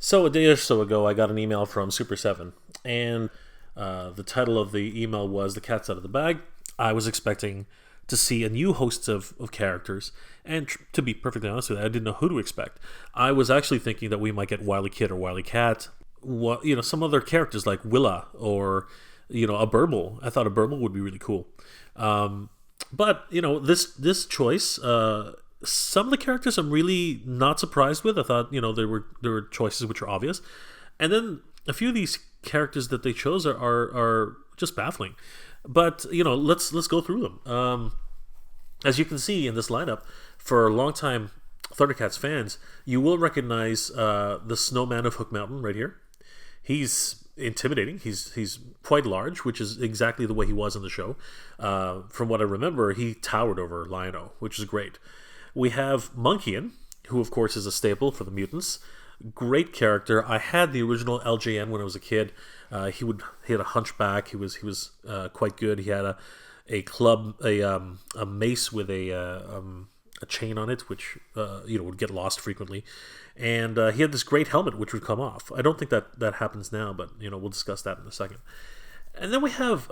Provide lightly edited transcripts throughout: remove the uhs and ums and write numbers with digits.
So a day or so ago, I got an email from Super 7, and the title of the email was "The Cat's Out of the Bag." I was expecting to see a new host of characters, and to be perfectly honest with you, I didn't know who to expect. I was actually thinking that we might get Wily Kid or Wily Cat, some other characters like Willa or a Burble. I thought a Burble would be really cool. But this choice, some of the characters I'm really not surprised with. I thought there were choices which are obvious, and then a few of these characters that they chose are just baffling. But let's go through them. As you can see in this lineup, for longtime Thundercats fans, you will recognize the Snowman of Hook Mountain right here. He's intimidating. He's quite large, which is exactly the way he was in the show. From what I remember, he towered over Lynx-O, which is great. We have Monkian, who of course is a staple for the mutants. Great character. I had the original LJN when I was a kid. He had a hunchback. He was quite good. He had a club, a mace with a chain on it, which would get lost frequently, and he had this great helmet which would come off. I don't think that happens now, but we'll discuss that in a second. And then we have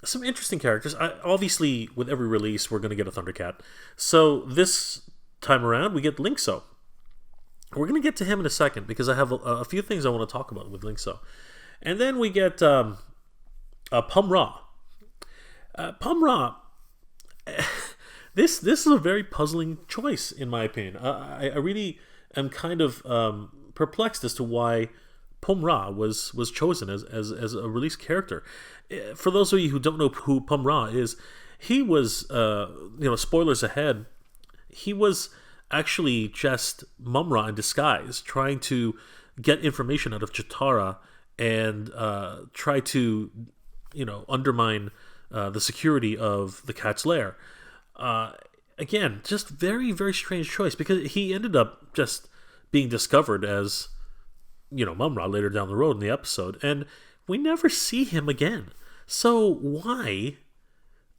some interesting characters. Obviously, with every release, we're going to get a Thundercat. So this time around, we get Lynx-O. We're going to get to him in a second because I have a few things I want to talk about with Lynx-O. And then we get Pumm-Ra. Pumm-Ra, this is a very puzzling choice, in my opinion. I really am kind of perplexed as to why Pumm-Ra was chosen as a release character. For those of you who don't know who Pumm-Ra is, he was, spoilers ahead, he was actually just Mumm-Ra in disguise, trying to get information out of Chitara and try to, undermine the security of the cat's lair. Again, just very, very strange choice, because he ended up just being discovered as Mumm-Ra later down the road in the episode, and we never see him again. So why,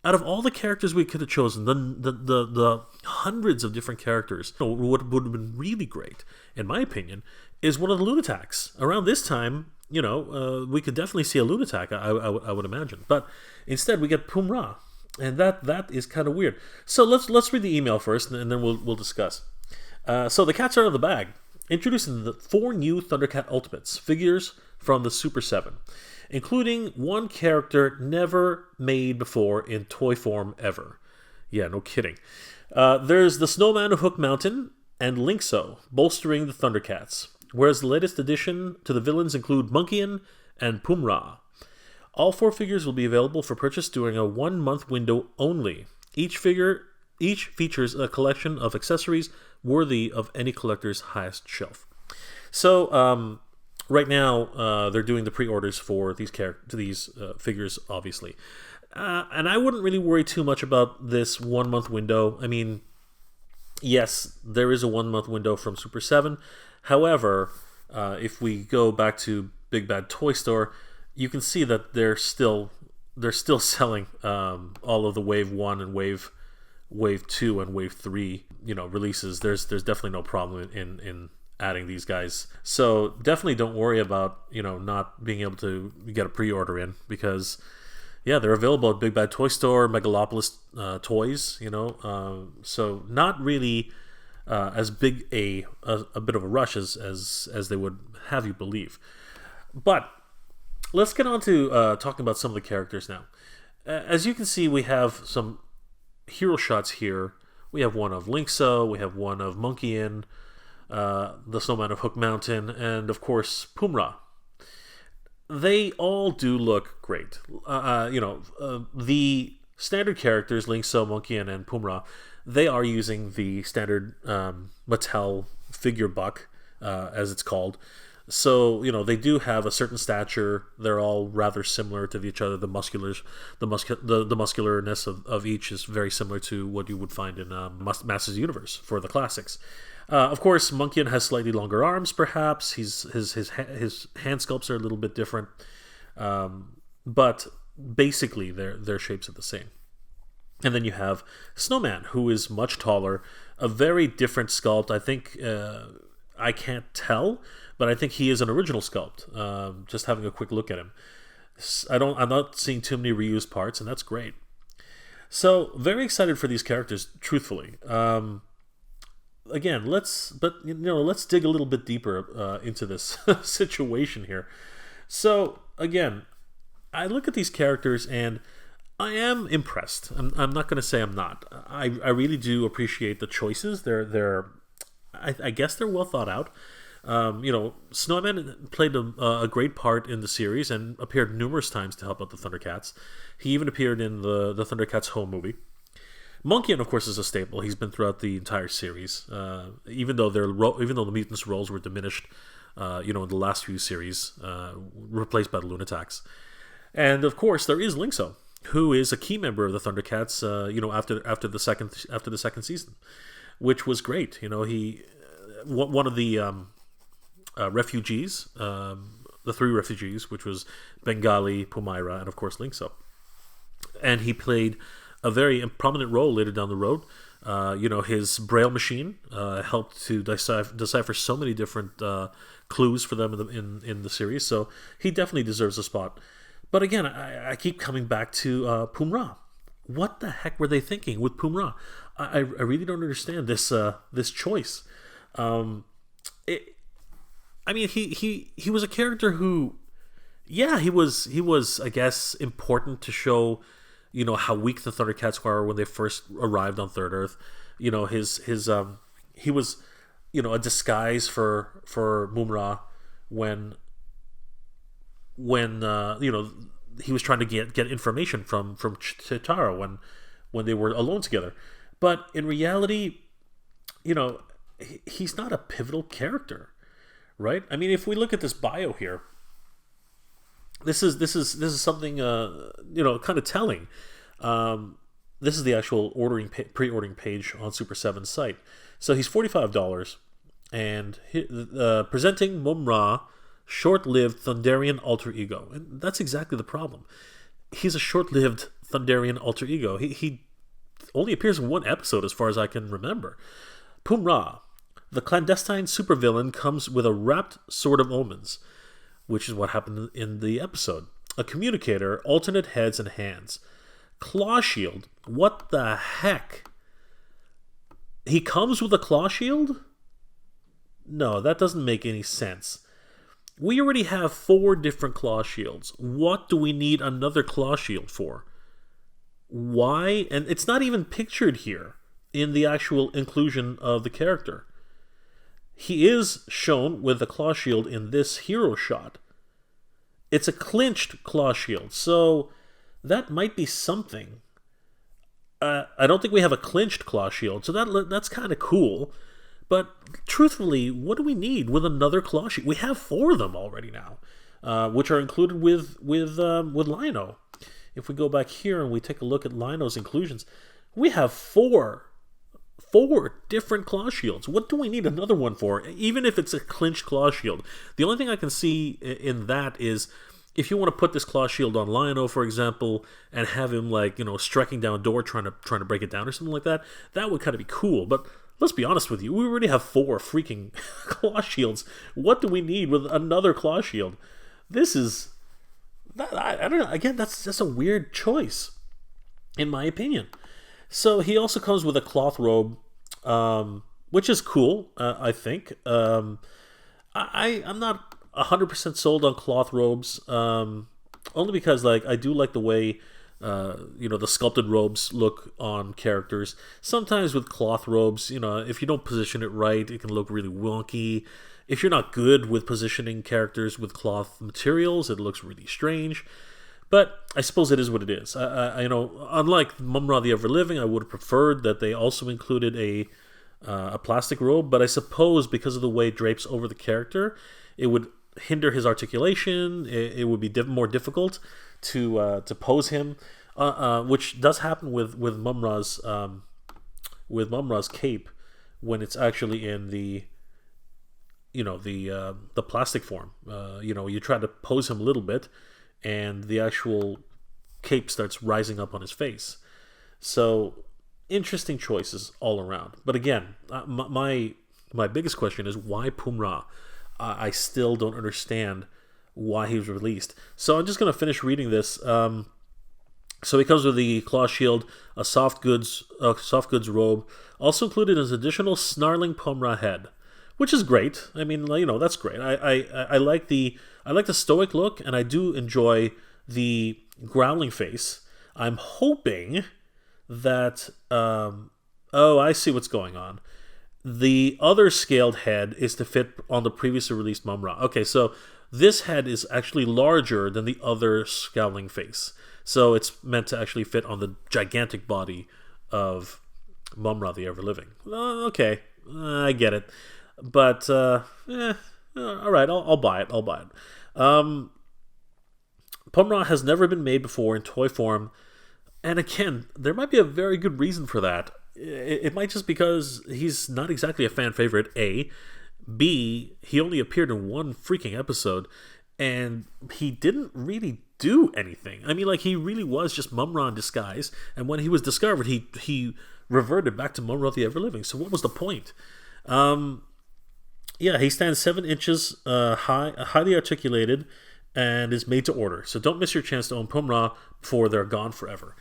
out of all the characters we could have chosen, the hundreds of different characters, what would have been really great, in my opinion, is one of the Lunatics. Around this time, we could definitely see a Lunatic, I would imagine. But instead, we get Pumm-Ra, and that is kind of weird. So let's read the email first, and then we'll discuss. So the cat's out of the bag. Introducing the 4 new Thundercat Ultimates figures from the Super 7, including one character never made before in toy form ever. Yeah, no kidding. There's the Snowman of Hook Mountain and Lynx-O, bolstering the Thundercats, whereas the latest addition to the villains include Monkian and Pumm-Ra. All 4 figures will be available for purchase during a 1-month window only. Each features a collection of accessories worthy of any collector's highest shelf. So, right now, they're doing the pre-orders for these figures, obviously. And I wouldn't really worry too much about this 1-month window. I mean, yes, there is a 1-month window from Super 7. However, if we go back to Big Bad Toy Store, you can see that they're still selling all of the Wave 1 and Wave 2 and Wave 3 releases. There's definitely no problem in adding these guys. So definitely don't worry about not being able to get a pre-order in, because they're available at Big Bad Toy Store, Megalopolis Toys. So not really as big a bit of a rush as they would have you believe. But let's get on to talking about some of the characters now. As you can see, we have some hero shots here. We have one of Lynx-O, we have one of Monkian, the Snowman of Hook Mountain, and of course Pumm-Ra. They all do look great. The standard characters, Lynx-O, Monkian, and Pumm-Ra, they are using the standard Mattel figure buck, as it's called. So they do have a certain stature. They're all rather similar to each other. The muscularness of each is very similar to what you would find in Masters Universe for the classics. Of course, Monkian has slightly longer arms. Perhaps his hand sculpts are a little bit different, but basically their shapes are the same. And then you have Snowman, who is much taller, a very different sculpt. I think I can't tell, but I think he is an original sculpt. Just having a quick look at him, I'm not seeing too many reused parts, and that's great. So very excited for these characters, truthfully. Again, let's dig a little bit deeper into this situation here. So again, I look at these characters and I am impressed. I'm not going to say I'm not. I really do appreciate the choices. I guess they're well thought out. Snowman played a great part in the series and appeared numerous times to help out the Thundercats. He even appeared in the Thundercats home movie. Monkian, of course, is a staple. He's been throughout the entire series, even though the mutants' roles were diminished, in the last few series, replaced by the Lunatics. And of course, there is Lynx-O, who is a key member of the Thundercats. After the second season, which was great. He one of the refugees, the three refugees, which was Bengali, Pumyra, and of course Lynx-O. And he played a very prominent role later down the road. His braille machine helped to decipher so many different clues for them in the series. So he definitely deserves a spot. But again, I keep coming back to Pumm-Ra. What the heck were they thinking with Pumm-Ra? I really don't understand this choice. He was a character who, he was I guess important to show, how weak the Thundercats were when they first arrived on Third Earth. He was, a disguise for Pumm-Ra when he was trying to get information from Chitara when they were alone together. But in reality, he's not a pivotal character, right? I mean, if we look at this bio here, this is something kind of telling. This is the actual pre-ordering page on Super 7's site. So he's $45, and presenting Pumm-Ra, short-lived Thunderian alter ego, and that's exactly the problem. He's a short-lived Thunderian alter ego. He only appears in one episode, as far as I can remember. Pumm-Ra, the clandestine supervillain, comes with a wrapped sword of omens, which is what happened in the episode. A communicator, alternate heads and hands. Claw shield. What the heck? He comes with a claw shield? No, that doesn't make any sense. We already have 4 different claw shields. What do we need another claw shield for? Why? And it's not even pictured here in the actual inclusion of the character. He is shown with a claw shield in this hero shot. It's a clinched claw shield, so that might be something. I don't think we have a clinched claw shield, so that's kind of cool. But truthfully, what do we need with another claw shield? We have 4 of them already now, which are included with Lynx-O. If we go back here and we take a look at Lynx-O's inclusions, we have 4 different claw shields. What do we need another one for? Even if it's a clinched claw shield, the only thing I can see in that is if you want to put this claw shield on Lynx-O, for example, and have him striking down a door trying to break it down or something like that. That would kind of be cool, but. Let's be honest with you, we already have 4 freaking claw shields. What do we need with another claw shield? This is... I don't know. Again, that's a weird choice, in my opinion. So he also comes with a cloth robe, which is cool, I think. I'm not 100% sold on cloth robes, only because I do like the way... the sculpted robes look on characters. Sometimes with cloth robes, if you don't position it right, it can look really wonky. If you're not good with positioning characters with cloth materials, it looks really strange. But I suppose it is what it is. Unlike Pumm-Ra the Ever-Living, I would have preferred that they also included a plastic robe. But I suppose because of the way it drapes over the character, it would hinder his articulation. It would be more difficult to pose him, which does happen with Pumm-Ra's cape when it's actually in the plastic form. You try to pose him a little bit, and the actual cape starts rising up on his face. So interesting choices all around. But again, my my biggest question is why Pumm-Ra? I still don't understand why he was released. So I'm just going to finish reading this. So he comes with the claw shield, a soft goods robe, also included as additional snarling Pumm-Ra head, which is great. I mean, that's great. I like the stoic look, and I do enjoy the growling face. I'm hoping that I see what's going on. The other scaled head is to fit on the previously released Pumm-Ra. Okay, so this head is actually larger than the other scowling face. So it's meant to actually fit on the gigantic body of Pumm-Ra the Ever-Living. Okay, I get it. But, all right, I'll buy it. Pumm-Ra has never been made before in toy form. And again, there might be a very good reason for that. It might just because he's not exactly a fan favorite, A. B, he only appeared in one freaking episode, and he didn't really do anything. I mean, he really was just Pumm-Ra in disguise, and when he was discovered, he reverted back to Pumm-Ra the Ever-Living. So what was the point? He stands 7 inches high, highly articulated, and is made to order. So don't miss your chance to own Pumm-Ra before they're gone forever.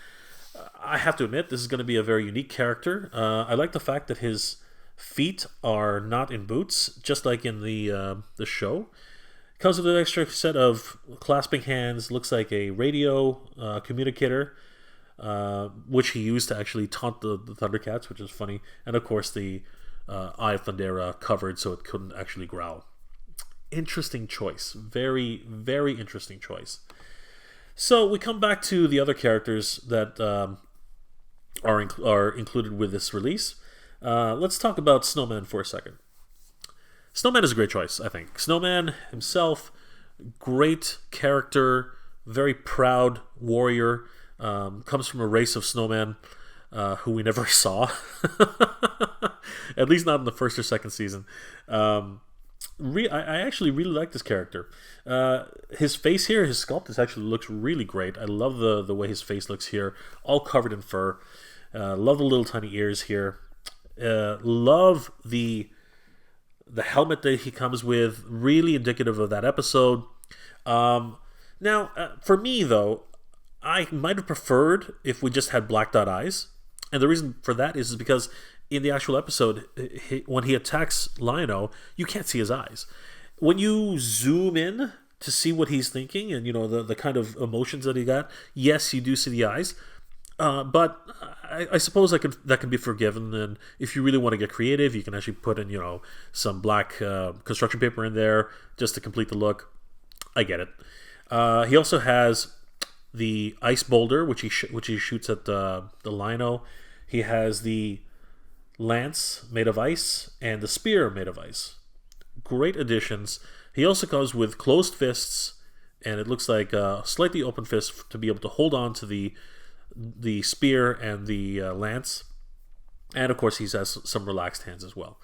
I have to admit, this is going to be a very unique character. I like the fact that his feet are not in boots, just like in the show. Comes with an extra set of clasping hands, looks like a radio communicator, which he used to actually taunt the Thundercats, which is funny. And of course the Eye of Thundera covered so it couldn't actually growl. Interesting choice. Very, very interesting choice. So we come back to the other characters that are included with this release. Let's talk about Snowman for a second. Snowman is a great choice, I think. Snowman himself, great character, very proud warrior, comes from a race of snowmen who we never saw, at least not in the first or second season. I actually really like this character. His face here, his sculpt, actually looks really great. I love the way his face looks here, all covered in fur. Love the little tiny ears here. Love the helmet that he comes with, really indicative of that episode. Now, for me though, I might have preferred if we just had black dot eyes, and the reason for that is because in the actual episode, when he attacks Lynx-O, you can't see his eyes. When you zoom in to see what he's thinking and the kind of emotions that he got, yes, you do see the eyes. But I suppose that can be forgiven, and if you really want to get creative, you can actually put in some black construction paper in there just to complete the look. I get it. He also has the ice boulder, which he shoots at the Lynx-O. He has the lance made of ice and the spear made of ice. Great additions. He also comes with closed fists, and it looks like a slightly open fist to be able to hold on to the spear and the lance, and of course he has some relaxed hands as well.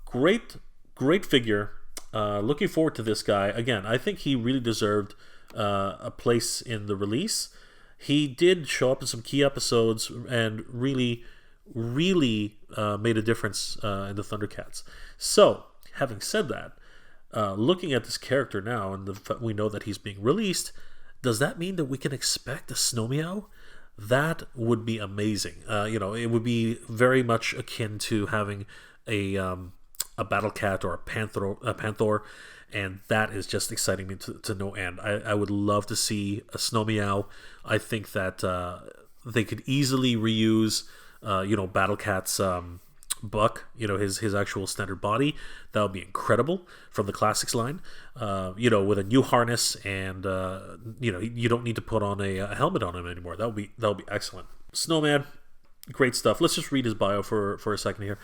Great figure. Looking forward to this guy. Again, I think he really deserved a place in the release. He did show up in some key episodes and really made a difference in the Thundercats. So, having said that, looking at this character now, and we know that he's being released, does that mean that we can expect a Snowmeow? That would be amazing. It would be very much akin to having a Battle Cat or a Panther, and that is just exciting me to no end. I would love to see a Snowmeow. I think that they could easily reuse, Battle Cat's Buck, his actual standard body. That would be incredible from the classics line. With a new harness, and you don't need to put on a helmet on him anymore. That would be excellent. Snowman, great stuff. Let's just read his bio for a second here.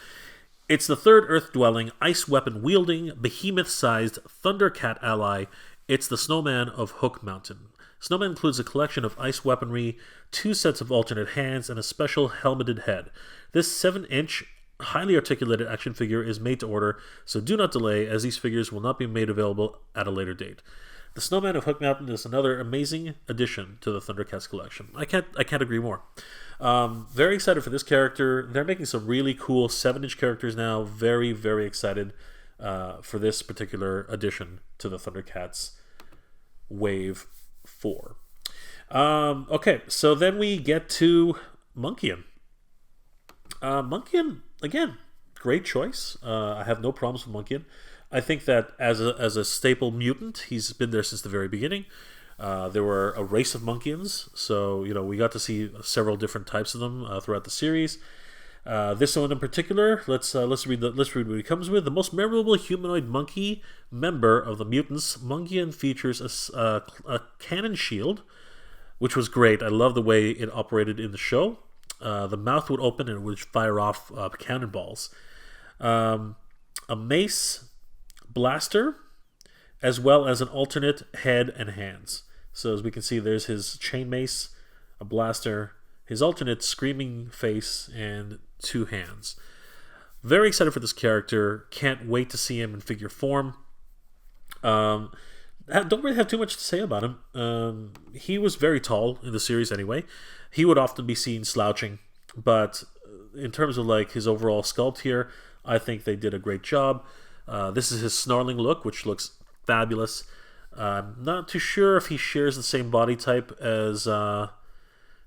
It's the third Earth-dwelling, ice weapon-wielding, behemoth-sized Thundercat ally. It's the Snowman of Hook Mountain. Snowman includes a collection of ice weaponry, 2 sets of alternate hands, and a special helmeted head. This 7-inch, highly articulated action figure is made to order, so do not delay, as these figures will not be made available at a later date. The Snowman of Hook Mountain is another amazing addition to the Thundercats collection. I can't agree more. Very excited for this character. They're making some really cool 7-inch characters now. Very, very excited for this particular addition to the Thundercats Wave 4. Okay, so then we get to Monkian. Monkian, again, great choice. I have no problems with Monkian. I think that as a staple mutant, he's been there since the very beginning. There were a race of Monkians, so we got to see several different types of them throughout the series. This one in particular, let's read what he comes with. The most memorable humanoid monkey member of the mutants, Monkian features a cannon shield, which was great. I love the way it operated in the show. The mouth would open and it would fire off cannonballs. A mace blaster, as well as an alternate head and hands. So as we can see, there's his chain mace, a blaster, his alternate screaming face, and 2 hands. Very excited for this character. Can't wait to see him in figure form. Don't really have too much to say about him. He was very tall in the series anyway. He would often be seen slouching, but in terms of like his overall sculpt here, I think they did a great job. This is his snarling look, which looks fabulous. Not too sure if he shares the same body type as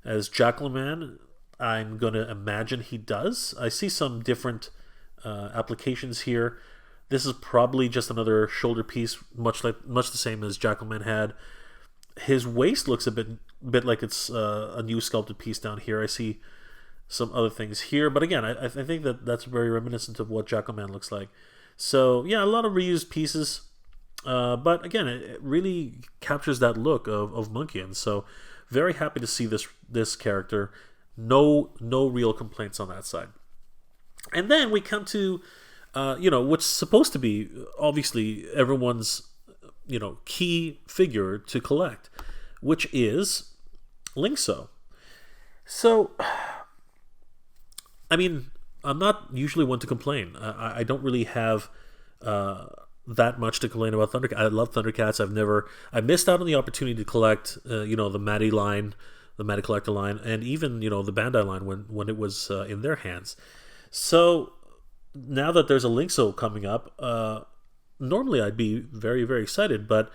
Jackalman. I'm going to imagine he does. I see some different applications here. This is probably just another shoulder piece, much the same as Jackalman had. His waist looks a bit like it's a new sculpted piece down here. I see some other things here, but again, I think that's very reminiscent of what Jackalman looks like. So yeah, a lot of reused pieces, but again, it really captures that look of Monkian. So very happy to see this character. No real complaints on that side. And then we come to what's supposed to be obviously everyone's key figure to collect, which is Lynx-O. So, I mean, I'm not usually one to complain. I don't really have that much to complain about Thundercats. I love Thundercats. I missed out on the opportunity to collect, the Matty line, the Matty Collector line, and even, the Bandai line when it was in their hands. So, now that there's a Lynx-O coming up, normally I'd be very, very excited, but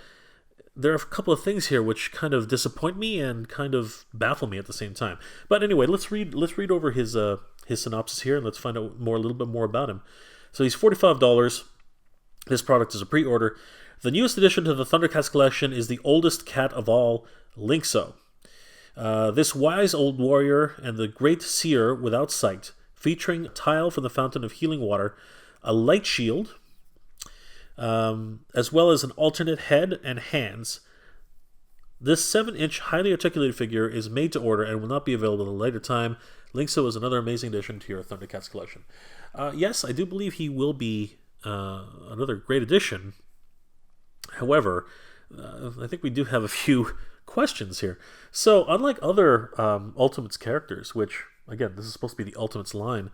there are a couple of things here which kind of disappoint me and kind of baffle me at the same time. But anyway, let's read over his synopsis here, and let's find out a little bit more about him. So he's $45. This product is a pre-order. The newest addition to the Thundercats collection is the oldest cat of all, Lynx-O. This wise old warrior and the great seer without sight, featuring a tile from the Fountain of Healing Water, a light shield, as well as an alternate head and hands. This 7-inch highly articulated figure is made to order and will not be available at a later time. Lynx-O is another amazing addition to your Thundercats collection. Yes, I do believe he will be another great addition. However, I think we do have a few questions here. So, unlike other Ultimates characters, which, again, this is supposed to be the Ultimates line,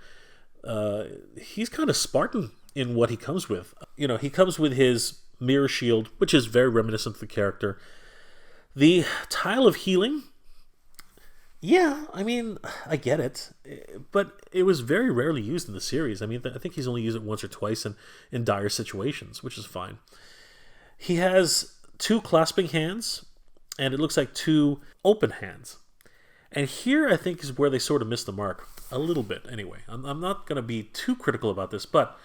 he's kind of Spartan in what he comes with. He comes with his mirror shield, which is very reminiscent of the character. The tile of healing, yeah, I mean, I get it, but it was very rarely used in the series. I mean, I think he's only used it once or twice in dire situations, which is fine. He has 2 clasping hands, and it looks like 2 open hands. And here, I think, is where they sort of missed the mark, a little bit, anyway. I'm not going to be too critical about this, but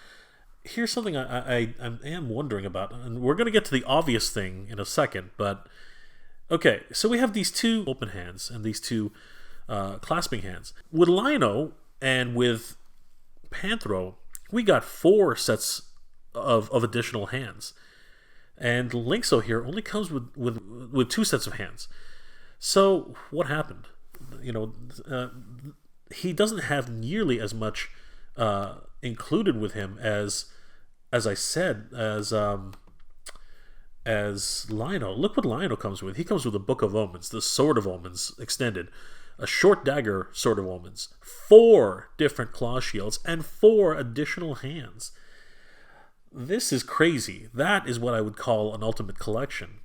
here's something I am wondering about, and we're going to get to the obvious thing in a second, but okay, so we have these 2 open hands and these 2 clasping hands. With Lynx-O and with Panthro, we got 4 sets of additional hands, and Lynx-O here only comes with 2 sets of hands. So what happened? He doesn't have nearly as much included with him as I said, as Lynx-O. Look what Lynx-O comes with. He comes with the Book of Omens, the Sword of Omens extended, a short dagger Sword of Omens, 4 different claw shields, and 4 additional hands. This is crazy. That is what I would call an ultimate collection.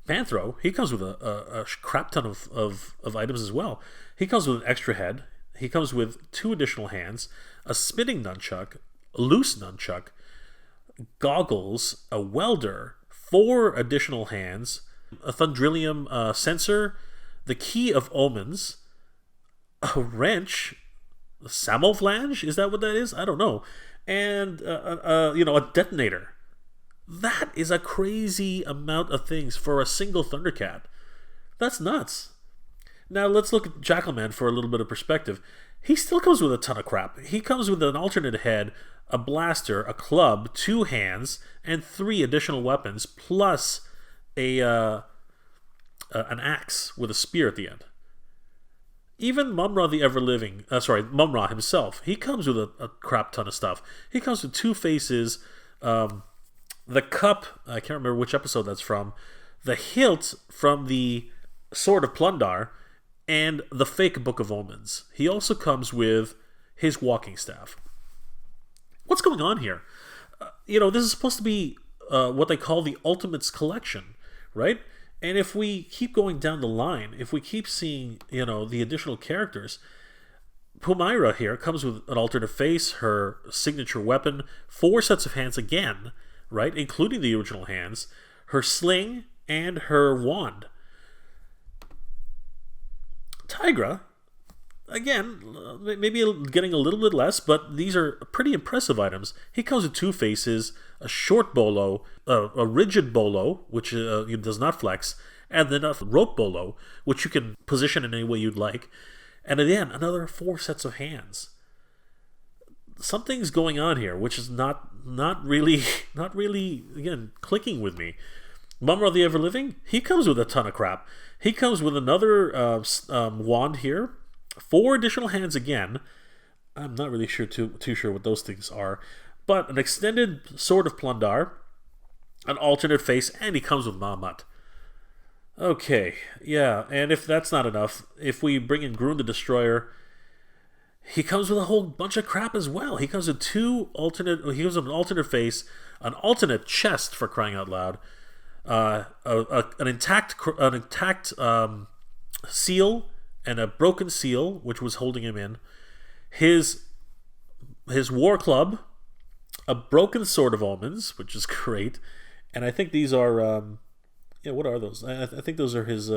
Panthro, he comes with a crap ton of items as well. He comes with an extra head. He comes with 2 additional hands, a spinning nunchuck, a loose nunchuck, goggles, a welder, 4 additional hands, a Thundrillium sensor, the Key of Omens, a wrench, a Samoflange, is that what that is? I don't know. And, a detonator. That is a crazy amount of things for a single Thundercat. That's nuts. Now let's look at Jackalman for a little bit of perspective. He still comes with a ton of crap. He comes with an alternate head, a blaster, a club, 2 hands, and 3 additional weapons, plus an axe with a spear at the end. Even Mumm-Ra the Ever-Living, Mumm-Ra himself, he comes with a crap ton of stuff. He comes with 2 faces, the cup, I can't remember which episode that's from, the hilt from the Sword of Plundar, and the fake Book of Omens. He also comes with his walking staff. What's going on here? This is supposed to be what they call the Ultimates Collection, right? And if we keep going down the line, if we keep seeing, the additional characters, Pumyra here comes with an alternate face, her signature weapon, 4 sets of hands again, right, including the original hands, her sling, and her wand. Tigra, again, maybe getting a little bit less, but these are pretty impressive items. He comes with 2 faces, a short bolo, a rigid bolo, which does not flex, and then a rope bolo, which you can position in any way you'd like, and again, another 4 sets of hands. Something's going on here, which is not really again clicking with me. Mumm-Ra the Ever-Living, he comes with a ton of crap. He comes with another wand here, 4 additional hands again. I'm not really too sure what those things are, but an extended Sword of Plundar, an alternate face, and he comes with Mahmut. Okay, yeah, and if that's not enough, if we bring in Grun the Destroyer, he comes with a whole bunch of crap as well. He comes with he comes with an alternate face, an alternate chest, for crying out loud, an intact seal, and a broken seal, which was holding him in, his war club, a broken Sword of Omens, which is great, and I think these are, what are those? I think those are his,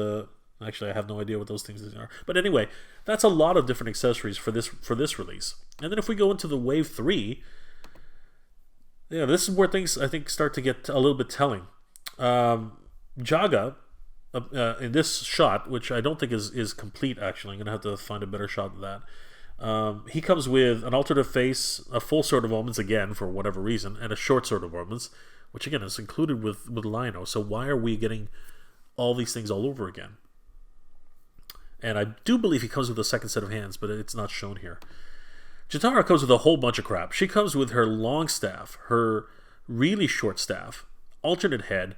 actually I have no idea what those things are. But anyway, that's a lot of different accessories for this release. And then if we go into the Wave 3, this is where things, I think, start to get a little bit telling. Jaga, in this shot, which I don't think is complete, actually, I'm going to have to find a better shot of that. He comes with an alternate face, a full Sword of Omens, again, for whatever reason, and a short Sword of Omens, which, again, is included with Lynx-O. So why are we getting all these things all over again? And I do believe he comes with a second set of hands, but it's not shown here. Jitara comes with a whole bunch of crap. She comes with her long staff, her really short staff, alternate head,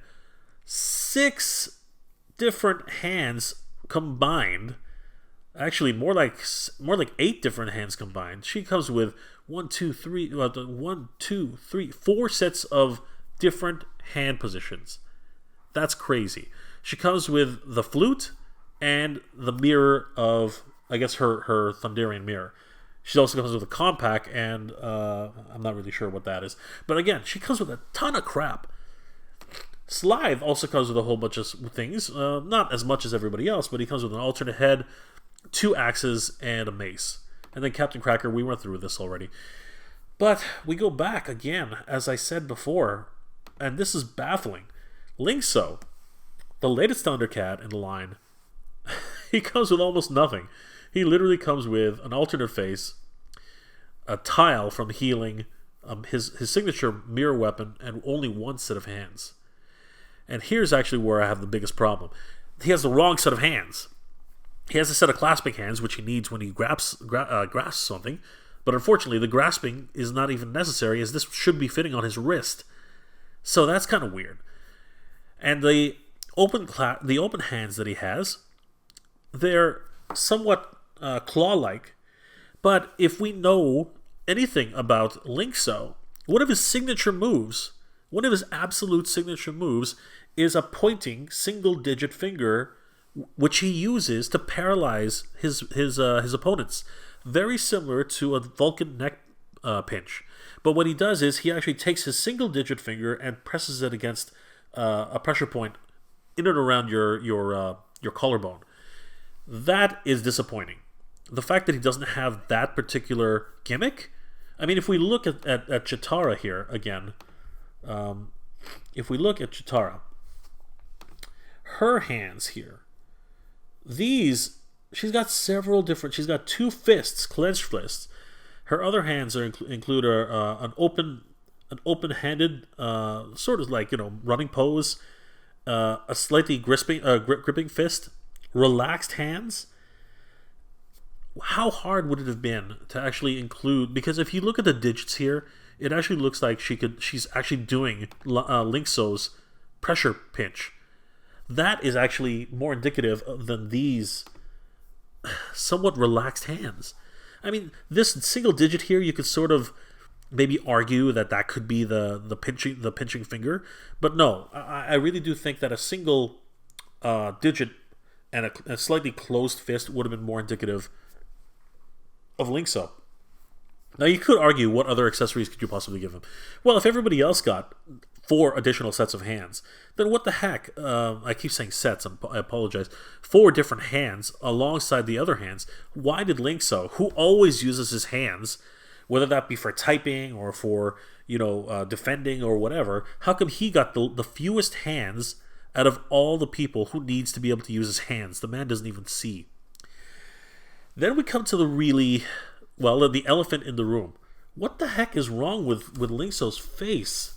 6 different hands combined. Actually, more like 8 different hands combined. She comes with 4 sets of different hand positions. That's crazy. She comes with the flute and the mirror of, I guess, her Thunderian mirror. She also comes with a compact, and I'm not really sure what that is. But again, she comes with a ton of crap. Slithe also comes with a whole bunch of things. Not as much as everybody else, but he comes with an alternate head, 2 axes, and a mace. And then Captain Cracker, we went through this already. But we go back again, as I said before, and this is baffling. Lynx-O, the latest Thundercat in the line, he comes with almost nothing. He literally comes with an alternate face, a tile from healing, his signature mirror weapon, and only 1 set of hands. And here's actually where I have the biggest problem. He has the wrong set of hands. He has a set of clasping hands, which he needs when he grasps something, but unfortunately the grasping is not even necessary, as this should be fitting on his wrist. So that's kind of weird. And the open hands that he has, they're somewhat claw-like, but if we know anything about Lynx-O, one of his signature moves one of his absolute signature moves is a pointing single-digit finger, which he uses to paralyze his opponents. Very similar to a Vulcan neck pinch. But what he does is he actually takes his single-digit finger and presses it against a pressure point in and around your collarbone. That is disappointing. The fact that he doesn't have that particular gimmick. I mean, if we look at Chitara here again, if we look at Chitara, her hands here, she's got several different. She's got two fists, clenched fists. Her other hands include an open-handed, sort of like running pose, a slightly gripping fist, relaxed hands. How hard would it have been to actually include? Because if you look at the digits here, it actually looks like she's actually doing Lynx-O's pressure pinch. That is actually more indicative than these somewhat relaxed hands. I mean, this single digit here, you could sort of maybe argue that could be the pinching finger, but no, I really do think that a single digit and a slightly closed fist would have been more indicative of Lynx-O. Now, you could argue, what other accessories could you possibly give him? Well, if everybody else got 4 additional sets of hands, then what the heck? I keep saying sets, I apologize. 4 different hands alongside the other hands. Why did Lynx-O, who always uses his hands, whether that be for typing or for defending or whatever, how come he got the fewest hands out of all the people who needs to be able to use his hands? The man doesn't even see. Then we come to the elephant in the room. What the heck is wrong with Lynx-O's face?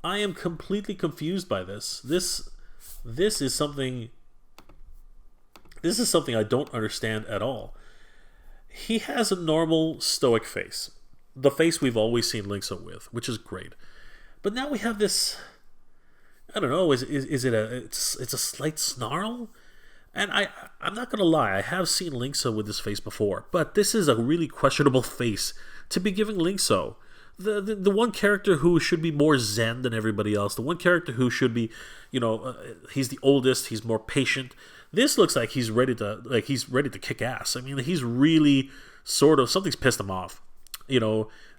I am completely confused by this. This is something I don't understand at all. He has a normal stoic face. The face we've always seen Lynx-O with, which is great. But now we have this, I don't know, is it it's a slight snarl? And I'm not going to lie, I have seen Lynx-O with this face before, but this is a really questionable face to be giving Lynx-O. The one character who should be more zen than everybody else, the one character who should be, he's the oldest, he's more patient. This looks like he's ready to kick ass. I mean, he's really sort of, something's pissed him off.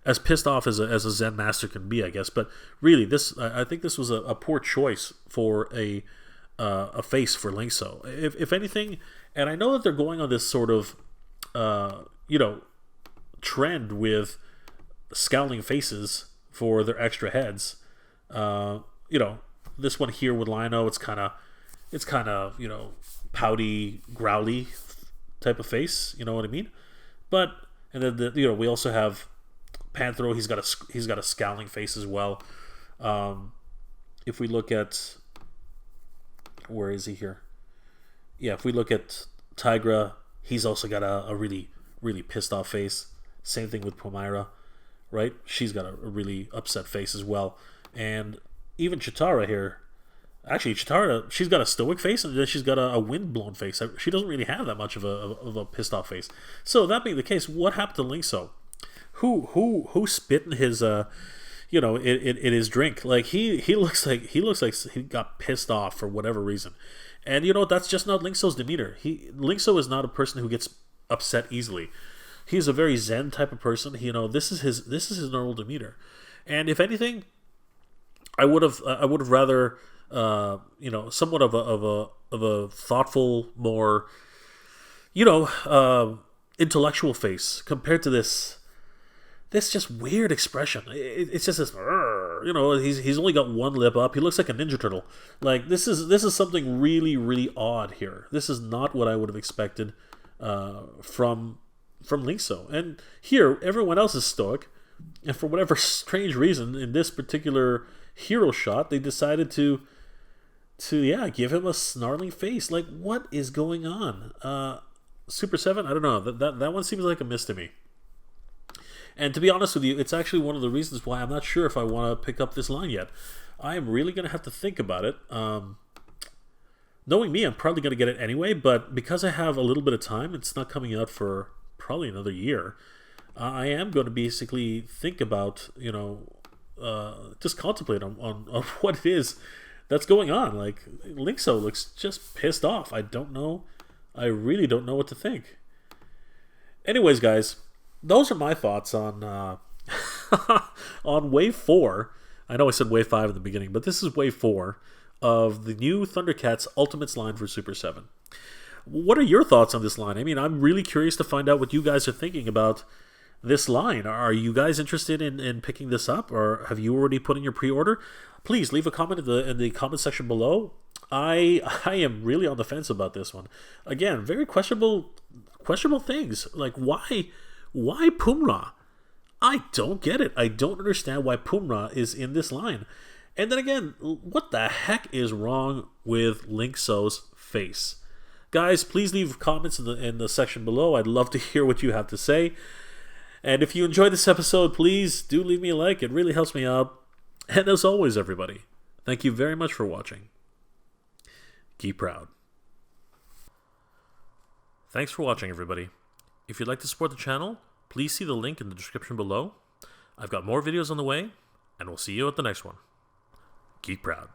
As pissed off as a zen master can be, I guess. But really, I think this was a poor choice for a face for Lynx-O. If anything, and I know that they're going on this sort of trend with scowling faces for their extra heads. This one here with Lion-O, it's kind of pouty, growly type of face. You know what I mean? But and then we also have Panthro. He's got a scowling face as well. If we look at, where is he here? Yeah, if we look at Tigra, he's also got a really, really pissed off face. Same thing with Pumyra, right? She's got a really upset face as well. And even Chitara here, actually Chitara, she's got a stoic face and then she's got a wind-blown face. She doesn't really have that much of a pissed off face. So that being the case, what happened to Lynx-O? Who spit in his in his drink? Like he looks like he got pissed off for whatever reason. And that's just not Lynx-O's demeanor. Lynx-O is not a person who gets upset easily. He's a very zen type of person. This is his normal demeanor. And if anything, I would have rather somewhat of a thoughtful, more intellectual face compared to this just weird expression. It's just this, he's only got one lip up. He looks like a Ninja Turtle. Like this is something really, really odd here. This is not what I would have expected from Lynx-O. And here, everyone else is stoic, and for whatever strange reason, in this particular hero shot, they decided to give him a snarling face. Like, what is going on? Super 7, I don't know. That one seems like a miss to me. And to be honest with you, it's actually one of the reasons why I'm not sure if I want to pick up this line yet. I am really going to have to think about it. Knowing me, I'm probably going to get it anyway, but because I have a little bit of time, it's not coming out for probably another year. I am going to basically think about, just contemplate on what it is that's going on. Like, Lynx-O looks just pissed off. I don't know. I really don't know what to think. Anyways, guys, those are my thoughts on on Wave 4. I know I said Wave 5 in the beginning, but this is Wave 4 of the new Thundercats Ultimates line for Super 7. What are your thoughts on this line? I mean, I'm really curious to find out what you guys are thinking about this line. Are you guys interested in picking this up, or have you already put in your pre-order? Please leave a comment in the comment section below. I am really on the fence about this one. Again, very questionable things. Like, why Pumm-Ra? I don't get it. I don't understand why Pumm-Ra is in this line. And then again, what the heck is wrong with Lynx-O's face? Guys, please leave comments in the section below. I'd love to hear what you have to say. And if you enjoyed this episode, please do leave me a like. It really helps me out. And as always, everybody, thank you very much for watching. Keep proud. Thanks for watching, everybody. If you'd like to support the channel, please see the link in the description below. I've got more videos on the way, and we'll see you at the next one. Keep proud.